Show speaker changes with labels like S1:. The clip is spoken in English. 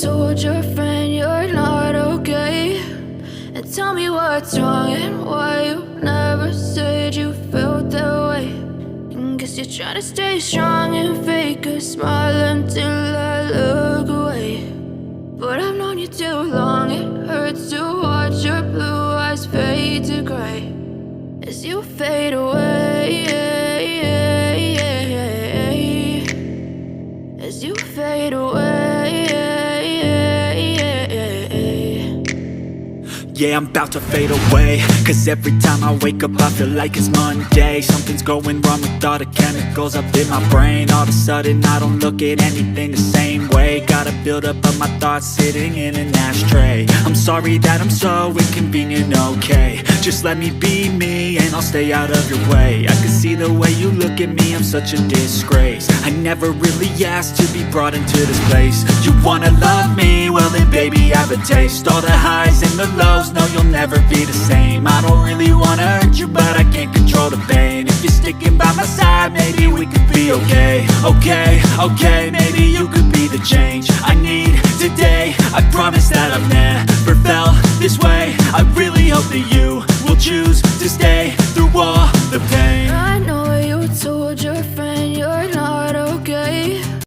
S1: told your friend you're not okay, and tell me what's wrong and why you never said you felt that way. And guess you're trying to stay strong and fake a smile until I look away. But I've known you too long, it hurts to watch your blue eyes fade to gray as you fade away, as you fade away.
S2: Yeah, I'm about to fade away, cause every time I wake up I feel like it's Monday. Something's going wrong with all the chemicals up in my brain. All of a sudden I don't look at anything the same way. Gotta build up of my thoughts sitting in an ashtray. I'm sorry that I'm so inconvenient, okay. Just let me be me and I'll stay out of your way. I can see the way you look at me, I'm such a disgrace. I never really asked to be brought into this place. You wanna love me? Well then baby I have a taste. All the highs and the lows, no you'll never be the same. I don't really wanna hurt you but I can't control the pain. If you're sticking by my side maybe we could be okay. Okay, maybe you could be the change I need today. I promise that I've never felt this way. I really hope that you will choose